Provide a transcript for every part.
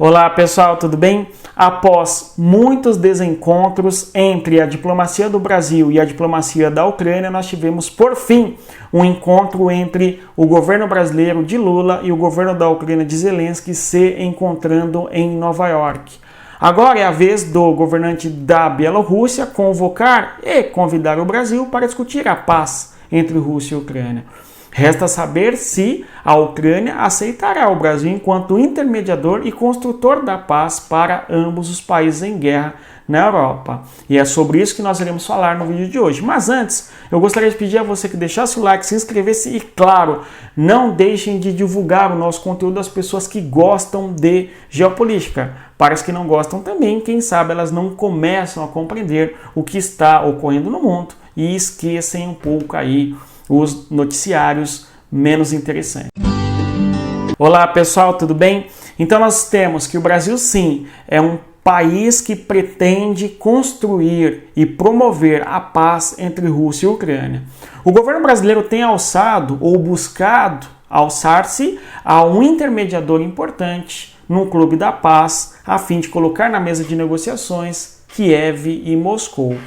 Olá pessoal, tudo bem? Após muitos desencontros entre a diplomacia do Brasil e a diplomacia da Ucrânia, nós tivemos por fim um encontro entre o governo brasileiro de Lula e o governo da Ucrânia de Zelensky se encontrando em Nova York. Agora é a vez do governante da Bielorrússia convocar e convidar o Brasil para discutir a paz entre Rússia e Ucrânia. Resta saber se a Ucrânia aceitará o Brasil enquanto intermediador e construtor da paz para ambos os países em guerra na Europa. E é sobre isso que nós iremos falar no vídeo de hoje. Mas antes, eu gostaria de pedir a você que deixasse o like, se inscrevesse e, claro, não deixem de divulgar o nosso conteúdo às pessoas que gostam de geopolítica. Para as que não gostam também, quem sabe elas não começam a compreender o que está ocorrendo no mundo e esquecem um pouco aí os noticiários menos interessantes. Olá pessoal, tudo bem? Então nós temos que o Brasil sim é um país que pretende construir e promover a paz entre Rússia e Ucrânia. O governo brasileiro tem alçado ou buscado alçar-se a um intermediador importante no Clube da Paz, a fim de colocar na mesa de negociações Kiev e Moscou.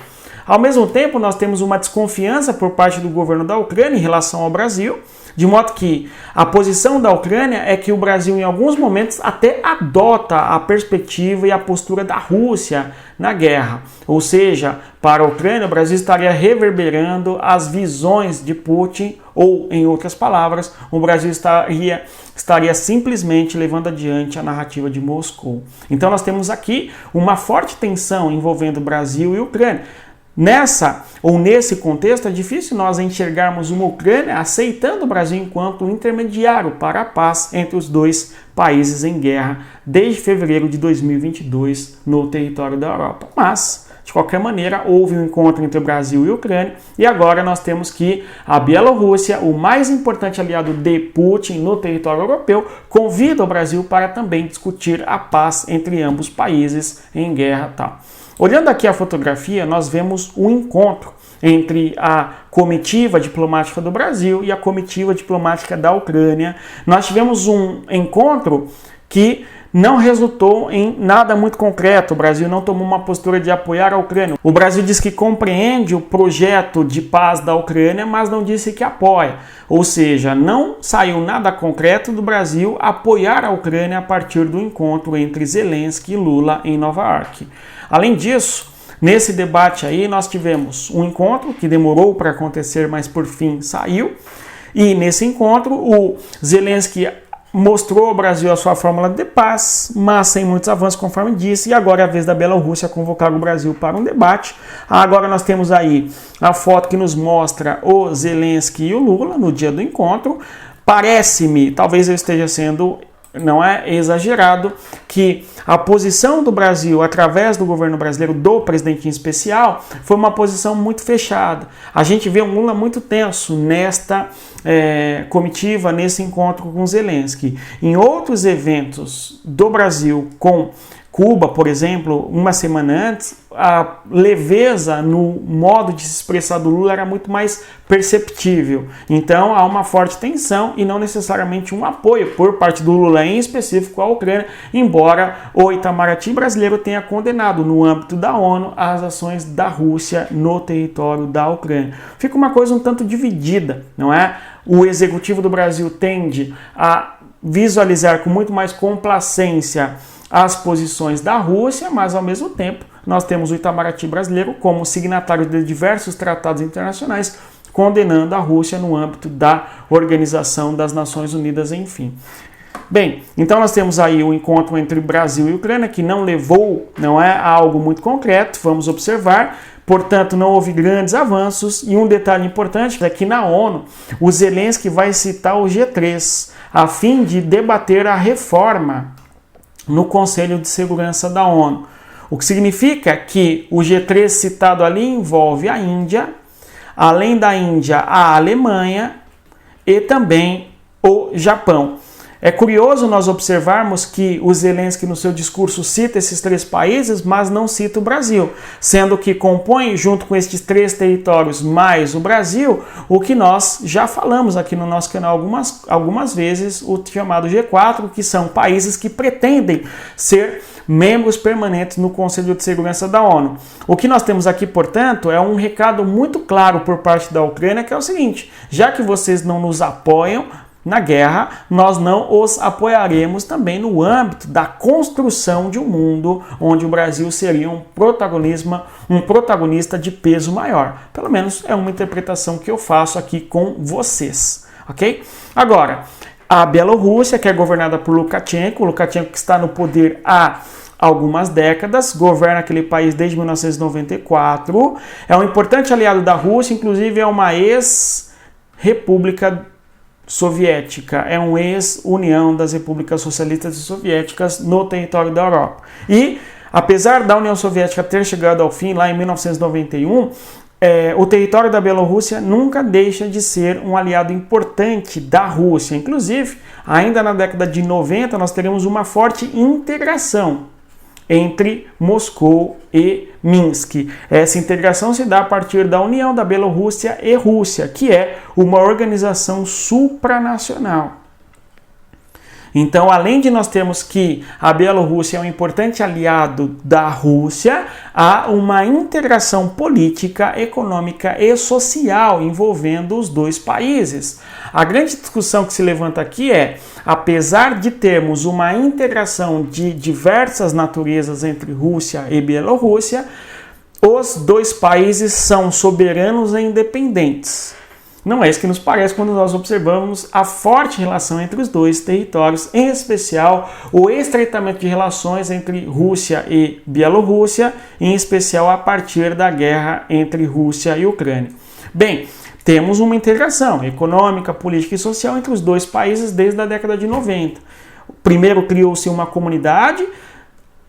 Ao mesmo tempo, nós temos uma desconfiança por parte do governo da Ucrânia em relação ao Brasil, de modo que a posição da Ucrânia é que o Brasil, em alguns momentos, até adota a perspectiva e a postura da Rússia na guerra. Ou seja, para a Ucrânia, o Brasil estaria reverberando as visões de Putin, ou, em outras palavras, o Brasil estaria simplesmente levando adiante a narrativa de Moscou. Então, nós temos aqui uma forte tensão envolvendo Brasil e Ucrânia. Nesse contexto, é difícil nós enxergarmos uma Ucrânia aceitando o Brasil enquanto intermediário para a paz entre os dois países em guerra desde fevereiro de 2022 no território da Europa. Mas, de qualquer maneira, houve um encontro entre o Brasil e a Ucrânia e agora nós temos que a Bielorrússia, o mais importante aliado de Putin no território europeu, convida o Brasil para também discutir a paz entre ambos os países em guerra e tal. Olhando aqui a fotografia, nós vemos um encontro entre a comitiva diplomática do Brasil e a comitiva diplomática da Ucrânia. Nós tivemos um encontro que não resultou em nada muito concreto. O Brasil não tomou uma postura de apoiar a Ucrânia. O Brasil diz que compreende o projeto de paz da Ucrânia, mas não disse que apoia. Ou seja, não saiu nada concreto do Brasil apoiar a Ucrânia a partir do encontro entre Zelensky e Lula em Nova York. Além disso, nesse debate aí nós tivemos um encontro que demorou para acontecer, mas por fim saiu. E nesse encontro o Zelensky mostrou ao Brasil a sua fórmula de paz, mas sem muitos avanços, conforme disse, e agora é a vez da Bielorrússia convocar o Brasil para um debate. Agora nós temos aí a foto que nos mostra o Zelensky e o Lula no dia do encontro. Parece-me, talvez eu esteja sendo, não é exagerado, que a posição do Brasil, através do governo brasileiro, do presidente em especial, foi uma posição muito fechada. A gente vê um Lula muito tenso nesta comitiva, nesse encontro com Zelensky. Em outros eventos do Brasil com Cuba, por exemplo, uma semana antes, a leveza no modo de se expressar do Lula era muito mais perceptível. Então há uma forte tensão e não necessariamente um apoio por parte do Lula em específico à Ucrânia, embora o Itamaraty brasileiro tenha condenado no âmbito da ONU as ações da Rússia no território da Ucrânia. Fica uma coisa um tanto dividida, não é? O executivo do Brasil tende a visualizar com muito mais complacência as posições da Rússia, mas ao mesmo tempo nós temos o Itamaraty brasileiro como signatário de diversos tratados internacionais condenando a Rússia no âmbito da Organização das Nações Unidas, enfim. Bem, então nós temos aí o encontro entre Brasil e Ucrânia que não levou, não é, a algo muito concreto, vamos observar. Portanto, não houve grandes avanços e um detalhe importante é que na ONU o Zelensky vai citar o G3 a fim de debater a reforma no Conselho de Segurança da ONU. O que significa que o G3 citado ali envolve a Índia, além da Índia, a Alemanha e também o Japão. É curioso nós observarmos que o Zelensky no seu discurso cita esses 3 países, mas não cita o Brasil, sendo que compõe, junto com estes 3 territórios mais o Brasil, o que nós já falamos aqui no nosso canal algumas vezes, o chamado G4, que são países que pretendem ser membros permanentes no Conselho de Segurança da ONU. O que nós temos aqui, portanto, é um recado muito claro por parte da Ucrânia, que é o seguinte: já que vocês não nos apoiam na guerra, nós não os apoiaremos também no âmbito da construção de um mundo onde o Brasil seria um protagonista de peso maior. Pelo menos é uma interpretação que eu faço aqui com vocês, ok? Agora, a Bielorrússia, que é governada por Lukashenko que está no poder há algumas décadas, governa aquele país desde 1994, é um importante aliado da Rússia, inclusive é uma ex-república soviética, é um ex-União das Repúblicas Socialistas e Soviéticas no território da Europa. E, apesar da União Soviética ter chegado ao fim lá em 1991, o território da Bielorrússia nunca deixa de ser um aliado importante da Rússia. Inclusive, ainda na década de 90, nós teremos uma forte integração entre Moscou e Minsk. Essa integração se dá a partir da união da Bielorrússia e Rússia, que é uma organização supranacional. Então, além de nós termos que a Bielorrússia é um importante aliado da Rússia, há uma integração política, econômica e social envolvendo os 2 países. A grande discussão que se levanta aqui é, apesar de termos uma integração de diversas naturezas entre Rússia e Bielorrússia, os 2 países são soberanos e independentes. Não é isso que nos parece quando nós observamos a forte relação entre os 2 territórios, em especial o estreitamento de relações entre Rússia e Bielorrússia, em especial a partir da guerra entre Rússia e Ucrânia. Bem, temos uma integração econômica, política e social entre os 2 países desde a década de 90. Primeiro criou-se uma comunidade,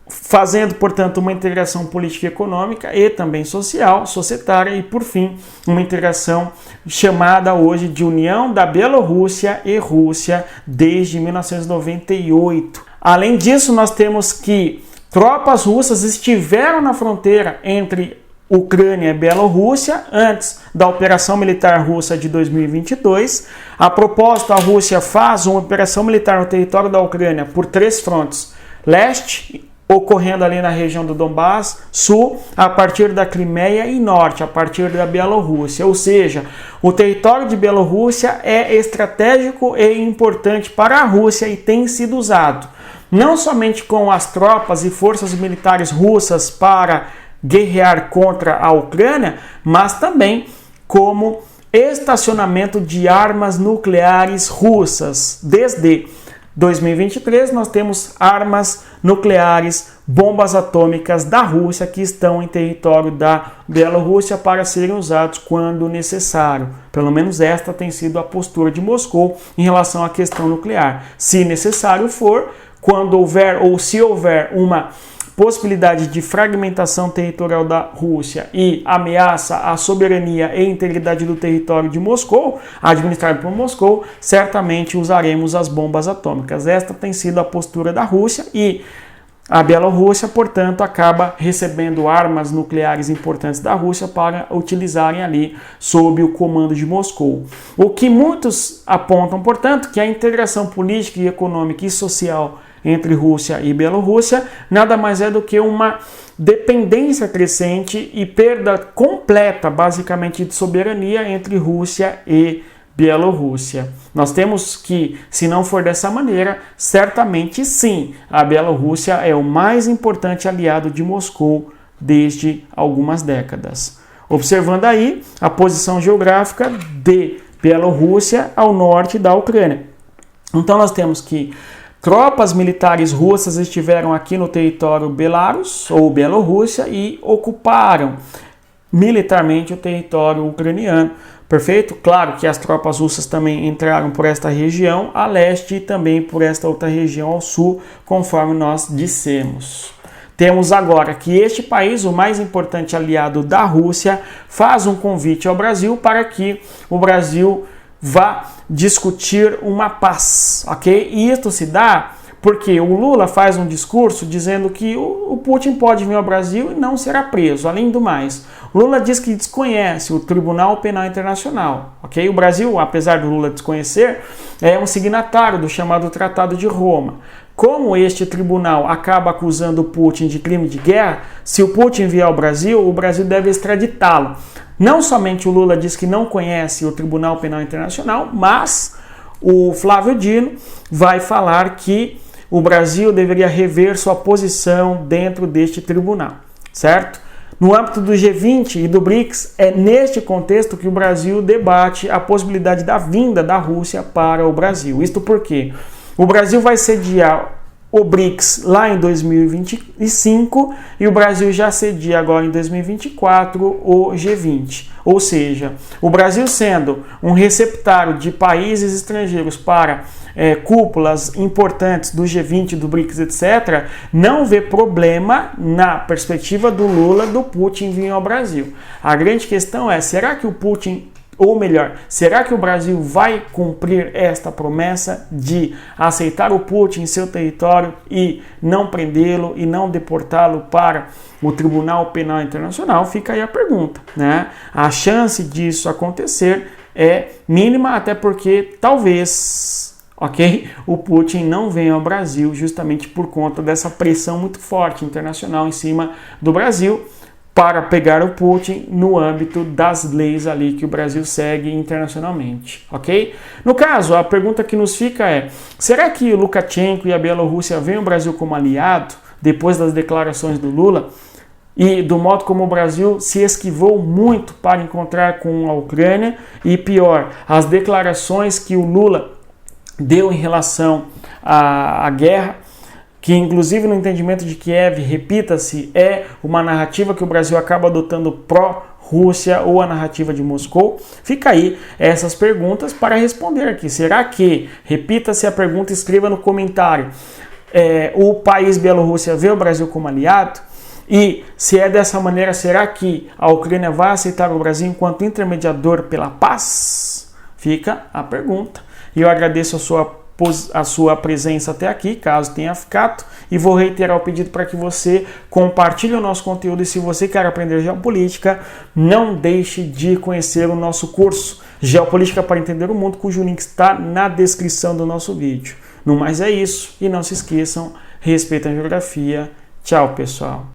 fazendo, portanto, uma integração política e econômica e também social, societária, e, por fim, uma integração chamada hoje de União da Bielorrússia e Rússia desde 1998. Além disso, nós temos que tropas russas estiveram na fronteira entre Ucrânia e Bielorrússia antes da operação militar russa de 2022. A propósito, a Rússia faz uma operação militar no território da Ucrânia por 3 frontes: leste, ocorrendo ali na região do Donbass, sul, a partir da Crimeia, e norte, a partir da Bielorrússia. Ou seja, o território de Bielorrússia é estratégico e importante para a Rússia e tem sido usado não somente com as tropas e forças militares russas para guerrear contra a Ucrânia, mas também como estacionamento de armas nucleares russas. Desde 2023, nós temos armas nucleares, bombas atômicas da Rússia que estão em território da Bielorrússia para serem usados quando necessário. Pelo menos esta tem sido a postura de Moscou em relação à questão nuclear. Se necessário for, quando houver ou se houver uma possibilidade de fragmentação territorial da Rússia e ameaça à soberania e integridade do território de Moscou, administrado por Moscou, certamente usaremos as bombas atômicas. Esta tem sido a postura da Rússia e a Bielorrússia, portanto, acaba recebendo armas nucleares importantes da Rússia para utilizarem ali sob o comando de Moscou. O que muitos apontam, portanto, que a integração política e econômica e social entre Rússia e Bielorrússia nada mais é do que uma dependência crescente e perda completa, basicamente, de soberania entre Rússia e Bielorrússia. Nós temos que, se não for dessa maneira, certamente sim, a Bielorrússia é o mais importante aliado de Moscou desde algumas décadas. Observando aí a posição geográfica de Bielorrússia ao norte da Ucrânia. Então nós temos que tropas militares russas estiveram aqui no território Belarus ou Bielorrússia e ocuparam militarmente o território ucraniano. Perfeito? Claro que as tropas russas também entraram por esta região a leste e também por esta outra região ao sul, conforme nós dissemos. Temos agora que este país, o mais importante aliado da Rússia, faz um convite ao Brasil para que o Brasil vá discutir uma paz, ok? E isso se dá porque o Lula faz um discurso dizendo que o Putin pode vir ao Brasil e não será preso. Além do mais, o Lula diz que desconhece o Tribunal Penal Internacional, ok? O Brasil, apesar do Lula desconhecer, é um signatário do chamado Tratado de Roma. Como este tribunal acaba acusando o Putin de crime de guerra, se o Putin vier ao Brasil, o Brasil deve extraditá-lo. Não somente o Lula diz que não conhece o Tribunal Penal Internacional, mas o Flávio Dino vai falar que o Brasil deveria rever sua posição dentro deste tribunal, certo? No âmbito do G20 e do BRICS, é neste contexto que o Brasil debate a possibilidade da vinda da Rússia para o Brasil. Isto porque o Brasil vai sediar o BRICS lá em 2025 e o Brasil já cedia agora em 2024 o G20. Ou seja, o Brasil sendo um receptário de países estrangeiros para cúpulas importantes do G20, do BRICS, etc., não vê problema na perspectiva do Lula, do Putin vir ao Brasil. A grande questão é, será que o Putin, ou melhor, será que o Brasil vai cumprir esta promessa de aceitar o Putin em seu território e não prendê-lo e não deportá-lo para o Tribunal Penal Internacional? Fica aí a pergunta, né? A chance disso acontecer é mínima, até porque talvez, ok, o Putin não venha ao Brasil justamente por conta dessa pressão muito forte internacional em cima do Brasil, para pegar o Putin no âmbito das leis ali que o Brasil segue internacionalmente, ok? No caso, a pergunta que nos fica é, será que o Lukashenko e a Bielorrússia veem o Brasil como aliado depois das declarações do Lula e do modo como o Brasil se esquivou muito para encontrar com a Ucrânia e pior, as declarações que o Lula deu em relação à guerra, que inclusive no entendimento de Kiev, repita-se, é uma narrativa que o Brasil acaba adotando pró-Rússia ou a narrativa de Moscou? Fica aí essas perguntas para responder aqui. Será que, repita-se a pergunta, escreva no comentário, o país Bielorrússia vê o Brasil como aliado? E se é dessa maneira, será que a Ucrânia vai aceitar o Brasil enquanto intermediador pela paz? Fica a pergunta. E eu agradeço a sua presença até aqui, caso tenha ficado, e vou reiterar o pedido para que você compartilhe o nosso conteúdo e se você quer aprender geopolítica, não deixe de conhecer o nosso curso Geopolítica para Entender o Mundo, cujo link está na descrição do nosso vídeo. No mais é isso, e não se esqueçam, respeitem a geografia. Tchau, pessoal!